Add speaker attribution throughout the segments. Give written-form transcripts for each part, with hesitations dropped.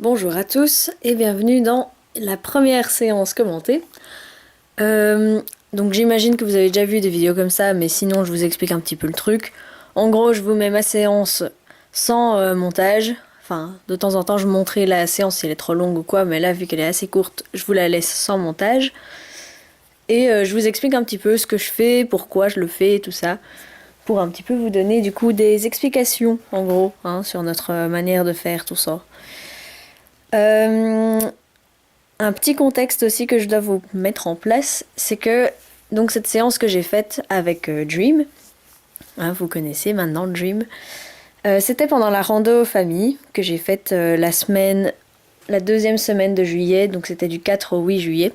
Speaker 1: Bonjour à tous et bienvenue dans la première séance commentée. Donc j'imagine que vous avez déjà vu des vidéos comme ça, mais sinon je vous explique un petit peu le truc. En gros, je vous mets ma séance sans montage. Enfin, de temps en temps, je montrerai la séance si elle est trop longue ou quoi, mais là, vu qu'elle est assez courte, je vous la laisse sans montage. Et je vous explique un petit peu ce que je fais, pourquoi je le fais, tout ça, pour un petit peu vous donner du coup des explications, en gros, hein, sur notre manière de faire tout ça. Un petit contexte aussi que je dois vous mettre en place, c'est que donc cette séance que j'ai faite avec Dream, hein, vous connaissez maintenant Dream, c'était pendant la rando famille que j'ai faite la deuxième semaine de juillet, donc c'était du 4 au 8 juillet.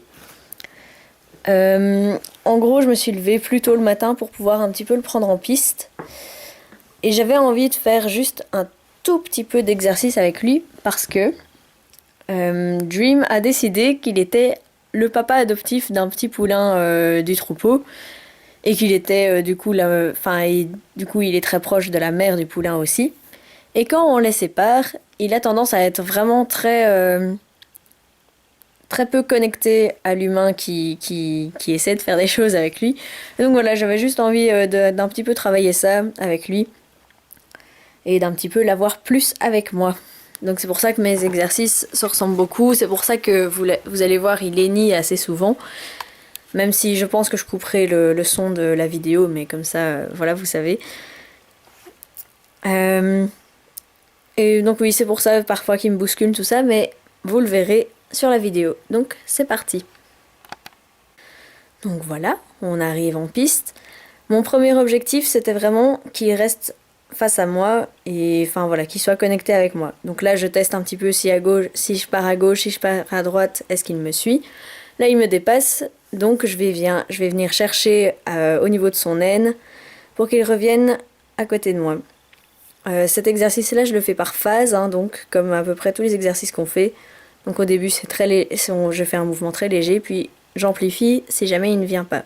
Speaker 1: En gros, je me suis levée plus tôt le matin pour pouvoir un petit peu le prendre en piste. Et j'avais envie de faire juste un tout petit peu d'exercice avec lui parce que Dream a décidé qu'il était le papa adoptif d'un petit poulain du troupeau et qu'il était du coup il est très proche de la mère du poulain aussi. Et quand on les sépare, il a tendance à être vraiment très peu connecté à l'humain qui essaie de faire des choses avec lui. Et donc voilà, j'avais juste envie d'un petit peu travailler ça avec lui et d'un petit peu l'avoir plus avec moi. Donc c'est pour ça que mes exercices se ressemblent beaucoup, c'est pour ça que vous allez voir, il hennit assez souvent, même si je pense que je couperai le son de la vidéo, mais comme ça, voilà, vous savez. Euh, et donc oui, c'est pour ça parfois qu'il me bouscule tout ça, mais vous le verrez sur la vidéo. Donc c'est parti. Donc voilà, on arrive en piste. Mon premier objectif, c'était vraiment qu'il reste face à moi et enfin voilà, qu'il soit connecté avec moi. Donc là, je teste un petit peu si je pars à gauche, si je pars à droite, est-ce qu'il me suit. Là, il me dépasse, donc je vais venir chercher au niveau de son aine pour qu'il revienne à côté de moi. Cet exercice-là, je le fais par phase, hein, donc comme à peu près tous les exercices qu'on fait. Donc au début, je fais un mouvement très léger, puis j'amplifie si jamais il ne vient pas.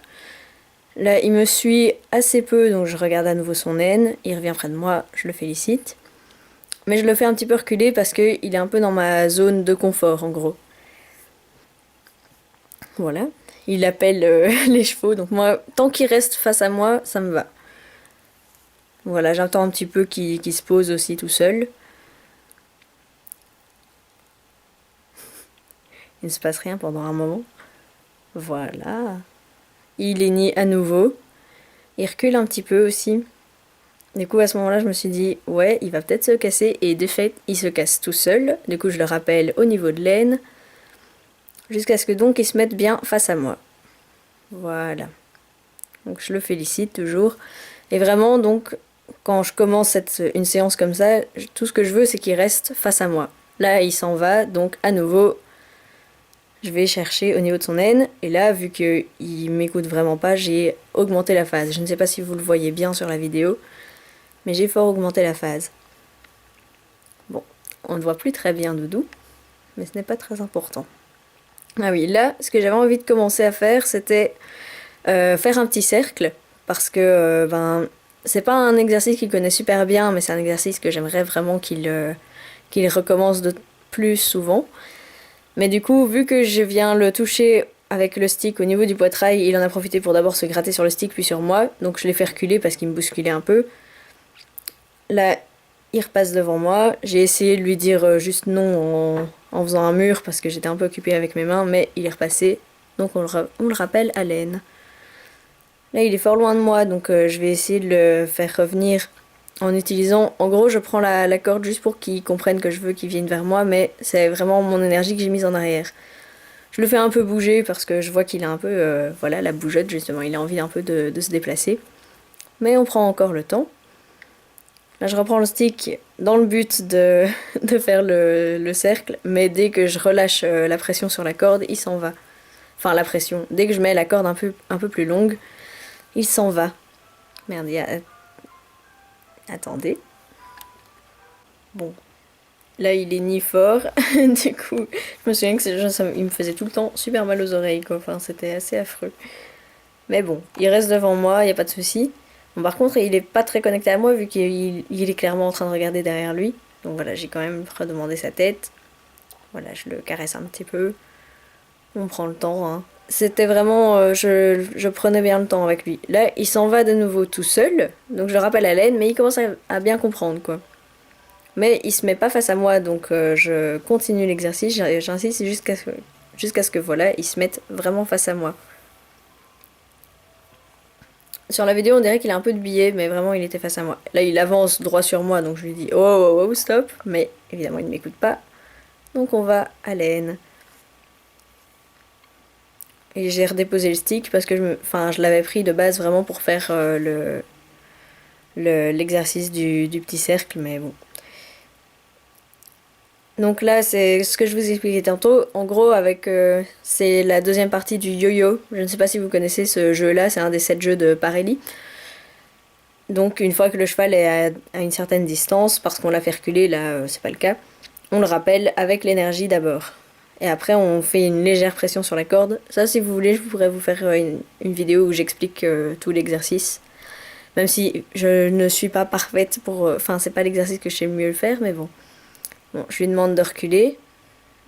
Speaker 1: Là, il me suit assez peu, donc je regarde à nouveau son aine. Il revient près de moi, je le félicite. Mais je le fais un petit peu reculer parce qu'il est un peu dans ma zone de confort, en gros. Voilà. Il appelle les chevaux, donc moi, tant qu'il reste face à moi, ça me va. Voilà, j'attends un petit peu qu'il se pose aussi tout seul. Il ne se passe rien pendant un moment. Voilà. Il hennit à nouveau. Il recule un petit peu aussi. Du coup, à ce moment-là, je me suis dit, ouais, il va peut-être se casser. Et de fait, il se casse tout seul. Du coup, je le rappelle au niveau de l'aine. Jusqu'à ce que donc il se mette bien face à moi. Voilà. Donc je le félicite toujours. Et vraiment, donc, quand je commence une séance comme ça, tout ce que je veux, c'est qu'il reste face à moi. Là, il s'en va. Donc, à nouveau, je vais chercher au niveau de son aine. Et là, vu qu'il m'écoute vraiment pas, j'ai augmenté la phase. Je ne sais pas si vous le voyez bien sur la vidéo, mais j'ai fort augmenté la phase. Bon, on ne voit plus très bien Doudou, mais ce n'est pas très important. Ah oui, là, ce que j'avais envie de commencer à faire, c'était faire un petit cercle, parce que c'est pas un exercice qu'il connaît super bien, mais c'est un exercice que j'aimerais vraiment qu'il recommence de plus souvent. Mais du coup, vu que je viens le toucher avec le stick au niveau du poitrail, il en a profité pour d'abord se gratter sur le stick puis sur moi, donc je l'ai fait reculer parce qu'il me bousculait un peu. Là, il repasse devant moi. J'ai essayé de lui dire juste non en faisant un mur parce que j'étais un peu occupée avec mes mains, mais il est repassé. Donc on le rappelle à l'aine. Là, il est fort loin de moi, donc je vais essayer de le faire revenir en utilisant... En gros, je prends la corde juste pour qu'il comprenne que je veux qu'il vienne vers moi, mais c'est vraiment mon énergie que j'ai mise en arrière. Je le fais un peu bouger parce que je vois qu'il a un peu... voilà, la bougeotte, justement. Il a envie un peu de se déplacer. Mais on prend encore le temps. Là, je reprends le stick dans le but de faire le cercle, mais dès que je relâche la pression sur la corde, il s'en va. Enfin, la pression. Dès que je mets la corde un peu plus longue, il s'en va. Merde, attendez. Bon. Là, il est ni fort. Du coup, je me souviens que il me faisait tout le temps super mal aux oreilles, quoi. Enfin, c'était assez affreux. Mais bon, il reste devant moi, il n'y a pas de souci. Bon, par contre, il est pas très connecté à moi vu qu'il est clairement en train de regarder derrière lui. Donc voilà, j'ai quand même redemandé sa tête. Voilà, je le caresse un petit peu. On prend le temps, hein. C'était vraiment... je prenais bien le temps avec lui. Là, il s'en va de nouveau tout seul. Donc je le rappelle à l'aide, mais il commence à bien comprendre, quoi. Mais il se met pas face à moi, donc je continue l'exercice. J'insiste jusqu'à ce que, voilà, il se mette vraiment face à moi. Sur la vidéo, on dirait qu'il a un peu de biais, mais vraiment, il était face à moi. Là, il avance droit sur moi, donc je lui dis « Oh, oh, oh, stop !» Mais évidemment, il ne m'écoute pas. Donc on va à l'aine. Et j'ai redéposé le stick parce que je l'avais pris de base vraiment pour faire l'exercice du petit cercle, mais bon. Donc là, c'est ce que je vous expliquais tantôt. En gros, c'est la deuxième partie du yo-yo. Je ne sais pas si vous connaissez ce jeu-là, c'est un des 7 jeux de Parelli. Donc une fois que le cheval est à une certaine distance, parce qu'on l'a fait reculer, là c'est pas le cas, on le rappelle avec l'énergie d'abord. Et après on fait une légère pression sur la corde. Ça, si vous voulez, je pourrais vous faire une vidéo où j'explique tout l'exercice. Même si je ne suis pas parfaite pour... Enfin, c'est pas l'exercice que je sais le mieux le faire, mais bon. Bon, je lui demande de reculer,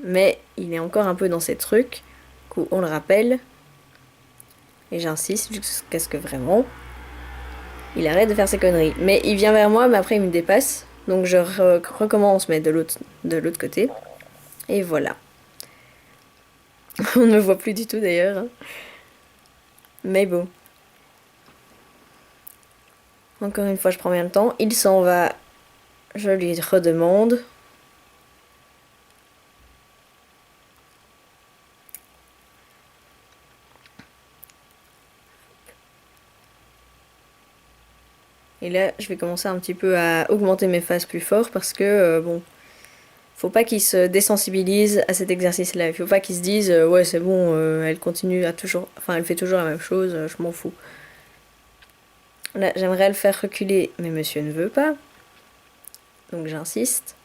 Speaker 1: mais il est encore un peu dans ces trucs. Du coup, on le rappelle. Et j'insiste jusqu'à ce que vraiment il arrête de faire ses conneries. Mais il vient vers moi, mais après il me dépasse. Donc je recommence, mais de l'autre côté. Et voilà. On ne me voit plus du tout d'ailleurs, hein. Mais bon. Encore une fois, je prends bien le temps. Il s'en va. Je lui redemande. Et là, je vais commencer un petit peu à augmenter mes phases plus fort parce que, bon, faut pas qu'il se désensibilise à cet exercice-là. Il faut pas qu'il se dise, ouais, c'est bon, elle continue à toujours. Enfin, elle fait toujours la même chose, je m'en fous. Là, j'aimerais le faire reculer, mais monsieur ne veut pas. Donc j'insiste.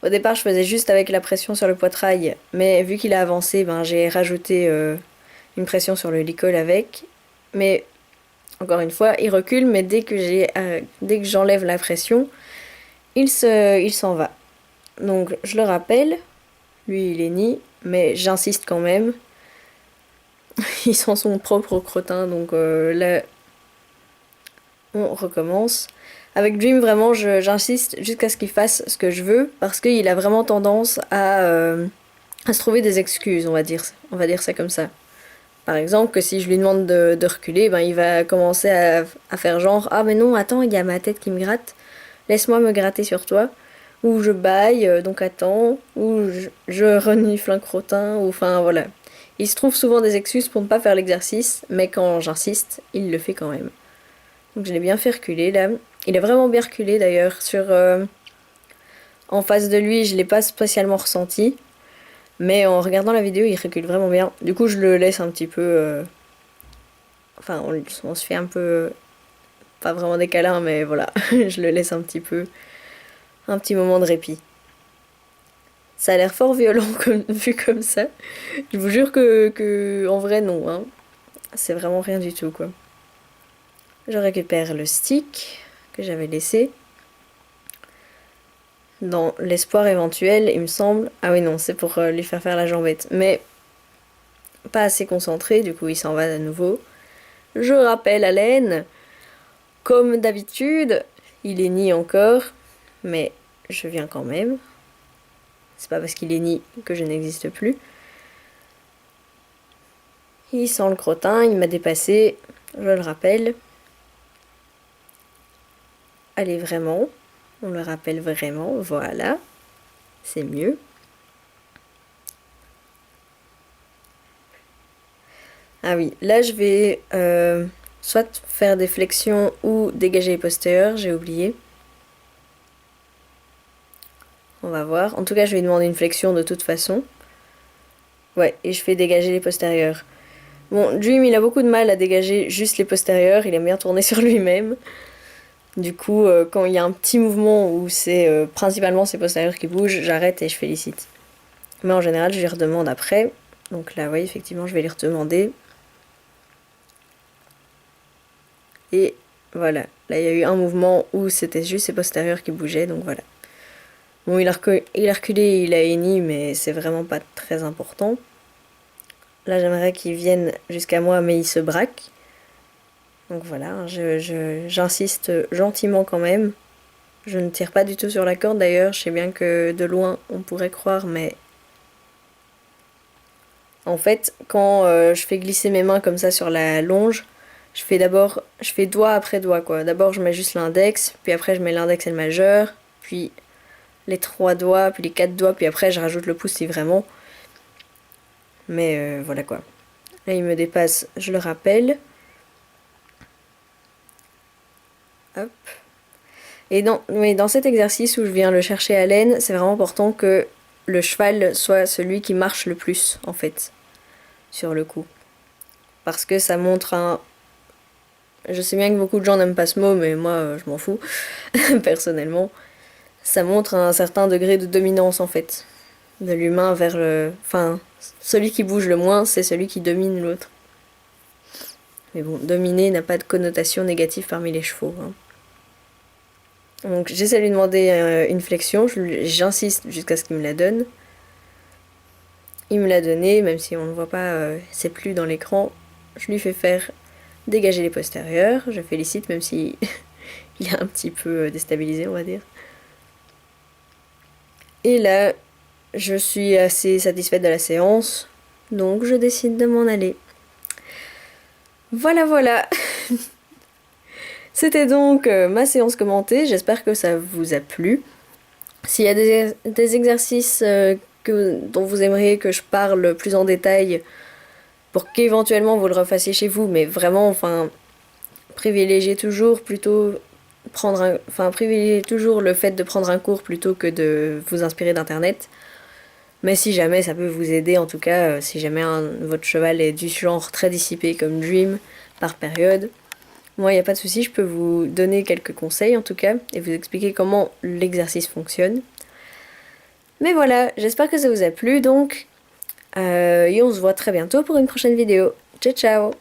Speaker 1: Au départ, je faisais juste avec la pression sur le poitrail, mais vu qu'il a avancé, ben, j'ai rajouté une pression sur le licol avec. Mais encore une fois, il recule, mais dès que j'enlève la pression, il s'en va. Donc je le rappelle, lui il est ni, mais j'insiste quand même. Il sent son propre crottin, donc là on recommence. Avec Dream, vraiment, j'insiste jusqu'à ce qu'il fasse ce que je veux, parce qu'il a vraiment tendance à se trouver des excuses, on va dire ça comme ça. Par exemple, que si je lui demande de reculer, ben, il va commencer à faire genre « Ah mais non, attends, il y a ma tête qui me gratte, laisse-moi me gratter sur toi ». Ou je baille, donc attends, ou je renifle un crottin, ou enfin voilà. Il se trouve souvent des excuses pour ne pas faire l'exercice, mais quand j'insiste, il le fait quand même. Donc je l'ai bien fait reculer là. Il est vraiment bien reculé d'ailleurs. En face de lui, je l'ai pas spécialement ressenti. Mais en regardant la vidéo, il recule vraiment bien. Du coup, je le laisse un petit peu... Enfin, on se fait un peu... Pas vraiment des câlins, mais voilà. Je le laisse un petit peu... Un petit moment de répit. Ça a l'air fort violent vu comme ça. Je vous jure que en vrai, non, hein. C'est vraiment rien du tout, quoi. Je récupère le stick que j'avais laissé. Dans l'espoir éventuel, il me semble... Ah oui, non, c'est pour lui faire la jambette. Mais pas assez concentré, du coup, il s'en va à nouveau. Je rappelle à l'aine. Comme d'habitude, il est ni encore, mais je viens quand même. C'est pas parce qu'il est ni que je n'existe plus. Il sent le crottin, il m'a dépassé, je le rappelle. Allez, vraiment, on le rappelle vraiment, voilà, c'est mieux. Ah oui, là je vais soit faire des flexions ou dégager les postérieurs, j'ai oublié. On va voir. En tout cas, je vais lui demander une flexion de toute façon. Ouais, et je fais dégager les postérieurs. Bon, Dream, il a beaucoup de mal à dégager juste les postérieurs, il aime bien tourner sur lui-même. Du coup, quand il y a un petit mouvement où c'est principalement ses postérieurs qui bougent, j'arrête et je félicite. Mais en général, je lui redemande après. Donc là, oui, effectivement, je vais lui redemander. Et voilà. Là, il y a eu un mouvement où c'était juste ses postérieurs qui bougeaient, donc voilà. Bon, il a reculé, il a henni, mais c'est vraiment pas très important. Là, j'aimerais qu'il vienne jusqu'à moi, mais il se braque. Donc voilà, j'insiste gentiment quand même. Je ne tire pas du tout sur la corde d'ailleurs, je sais bien que de loin on pourrait croire, mais en fait, quand je fais glisser mes mains comme ça sur la longe, je fais doigt après doigt quoi. D'abord je mets juste l'index, puis après je mets l'index et le majeur, puis les 3 doigts, puis les 4 doigts, puis après je rajoute le pouce si vraiment. Mais voilà quoi. Là il me dépasse, je le rappelle. Hop. Et dans cet exercice où je viens le chercher à l'aine, c'est vraiment important que le cheval soit celui qui marche le plus en fait, sur le coup. Parce que ça montre un... Je sais bien que beaucoup de gens n'aiment pas ce mot, mais moi je m'en fous, personnellement. Ça montre un certain degré de dominance en fait, de l'humain vers le... Enfin, celui qui bouge le moins, c'est celui qui domine l'autre. Mais bon, dominer n'a pas de connotation négative parmi les chevaux. Hein. Donc j'essaie de lui demander une flexion, j'insiste jusqu'à ce qu'il me la donne. Il me l'a donné, même si on ne voit pas, c'est plus dans l'écran. Je lui fais faire dégager les postérieurs, je félicite même si il est un petit peu déstabilisé on va dire. Et là, je suis assez satisfaite de la séance, donc je décide de m'en aller. Voilà voilà. C'était donc ma séance commentée, j'espère que ça vous a plu. S'il y a des exercices dont vous aimeriez que je parle plus en détail pour qu'éventuellement vous le refassiez chez vous, mais vraiment, enfin, privilégiez toujours privilégiez toujours le fait de prendre un cours plutôt que de vous inspirer d'internet. Mais si jamais ça peut vous aider, en tout cas, si jamais votre cheval est du genre très dissipé comme Dream par période, moi, il n'y a pas de souci, je peux vous donner quelques conseils en tout cas, et vous expliquer comment l'exercice fonctionne. Mais voilà, j'espère que ça vous a plu donc, et on se voit très bientôt pour une prochaine vidéo. Ciao ciao!